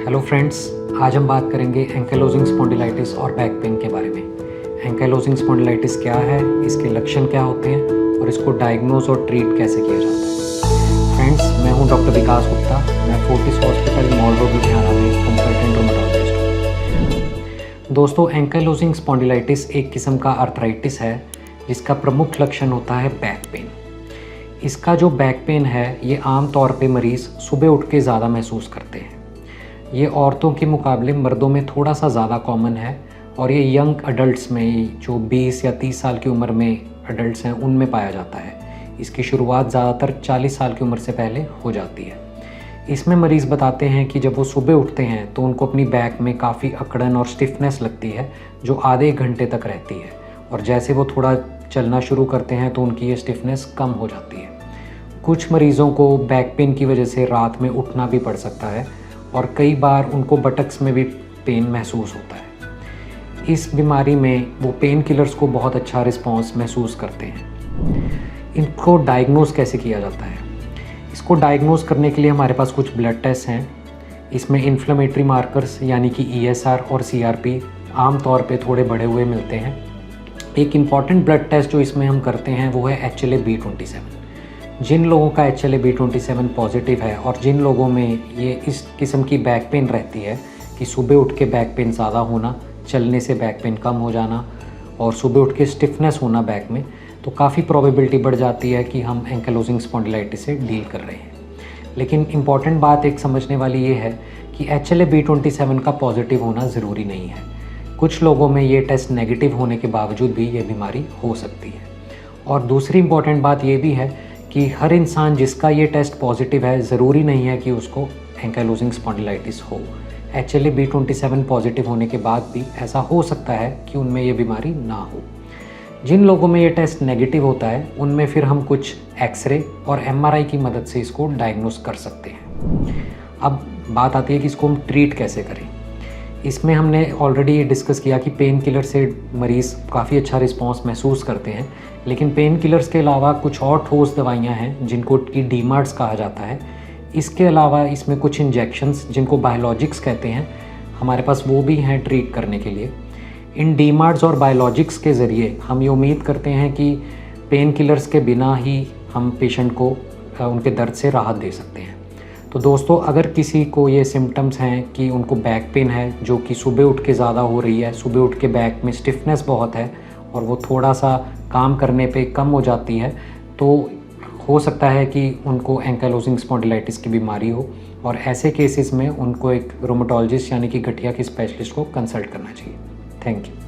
Hello friends, आज हम बात करेंगे एंकाइलोजिंग स्पॉन्डिलाइटिस और बैक पेन के बारे में। एंकाइलोजिंग स्पॉन्डिलाइटिस क्या है, इसके लक्षण क्या होते हैं और इसको डायग्नोज और ट्रीट कैसे किया जाता है। फ्रेंड्स, मैं हूं डॉक्टर विकास गुप्ता। मैं Fortis hospital mall road Ludhiana में कंसल्टेंट रोमेटोलॉजिस्ट हूँ। दोस्तों, एंकाइलोजिंग स्पॉन्डिलाइटिस एक किस्म का आर्थराइटिस है जिसका प्रमुख लक्षण होता है बैक पेन। इसका जो बैक पेन है ये आम तौर पे मरीज़ सुबह उठ के ज़्यादा महसूस करते हैं। ये औरतों के मुकाबले मर्दों में थोड़ा सा ज़्यादा कॉमन है और ये यंग अडल्ट्स में, जो 20 या 30 साल की उम्र में अडल्ट्स हैं, उनमें पाया जाता है। इसकी शुरुआत ज़्यादातर 40 साल की उम्र से पहले हो जाती है। इसमें मरीज़ बताते हैं कि जब वो सुबह उठते हैं तो उनको अपनी बैक में काफ़ी अकड़न और स्टिफनेस लगती है जो आधे घंटे तक रहती है, और जैसे वो थोड़ा चलना शुरू करते हैं तो उनकी ये स्टिफनेस कम हो जाती है। कुछ मरीज़ों को बैक पेन की वजह से रात में उठना भी पड़ सकता है और कई बार उनको बटक्स में भी पेन महसूस होता है। इस बीमारी में वो पेन किलर्स को बहुत अच्छा रिस्पॉन्स महसूस करते हैं। इनको डायग्नोज कैसे किया जाता है? इसको डायग्नोज करने के लिए हमारे पास कुछ ब्लड टेस्ट हैं। इसमें इन्फ्लेमेटरी मार्कर्स यानी कि ESR और CRP आम तौर पे थोड़े बढ़े हुए मिलते हैं। एक इम्पॉर्टेंट ब्लड टेस्ट जो इसमें हम करते हैं वो है HLA-B27। जिन लोगों का HLA-B27 पॉजिटिव है और जिन लोगों में ये इस किस्म की बैक पेन रहती है कि सुबह उठ के बैक पेन ज़्यादा होना, चलने से बैक पेन कम हो जाना और सुबह उठ के स्टिफनेस होना बैक में, तो काफ़ी प्रोबेबिलिटी बढ़ जाती है कि हम एंकाइलोजिंग स्पॉन्डिलाइटिस से डील कर रहे हैं। लेकिन इम्पॉर्टेंट बात एक समझने वाली ये है कि HLA-B27 का पॉजिटिव होना ज़रूरी नहीं है। कुछ लोगों में ये टेस्ट नेगेटिव होने के बावजूद भी ये बीमारी हो सकती है। और दूसरी इम्पॉर्टेंट बात ये भी है कि हर इंसान जिसका ये टेस्ट पॉजिटिव है, ज़रूरी नहीं है कि उसको एंकाइलोजिंग स्पॉन्डिलाइटिस हो। HLA-B27 पॉजिटिव होने के बाद भी ऐसा हो सकता है कि उनमें ये बीमारी ना हो। जिन लोगों में ये टेस्ट नेगेटिव होता है उनमें फिर हम कुछ एक्सरे और MRI की मदद से इसको डायग्नोस कर सकते हैं। अब बात आती है कि इसको हम ट्रीट कैसे करें। इसमें हमने ऑलरेडी ये डिस्कस किया कि पेन किलर से मरीज़ काफ़ी अच्छा रिस्पॉन्स महसूस करते हैं, लेकिन पेन किलर्स के अलावा कुछ और ठोस दवाइयाँ हैं जिनको कि DMARDs कहा जाता है। इसके अलावा इसमें कुछ इंजेक्शंस जिनको बायोलॉजिक्स कहते हैं, हमारे पास वो भी हैं ट्रीट करने के लिए। इन DMARDs और बायोलॉजिक्स के ज़रिए हम ये उम्मीद करते हैं कि पेन किलर्स के बिना ही हम पेशेंट को उनके दर्द से राहत दे सकते हैं। तो दोस्तों, अगर किसी को ये सिम्टम्स हैं कि उनको बैक पेन है जो कि सुबह उठ के ज़्यादा हो रही है, सुबह उठ के बैक में स्टिफनेस बहुत है और वो थोड़ा सा काम करने पे कम हो जाती है, तो हो सकता है कि उनको एंकाइलोजिंग स्पॉन्डिलाइटिस की बीमारी हो, और ऐसे केसेस में उनको एक रोमेटोलॉजिस्ट यानी कि गठिया के स्पेशलिस्ट को कंसल्ट करना चाहिए। Thank you.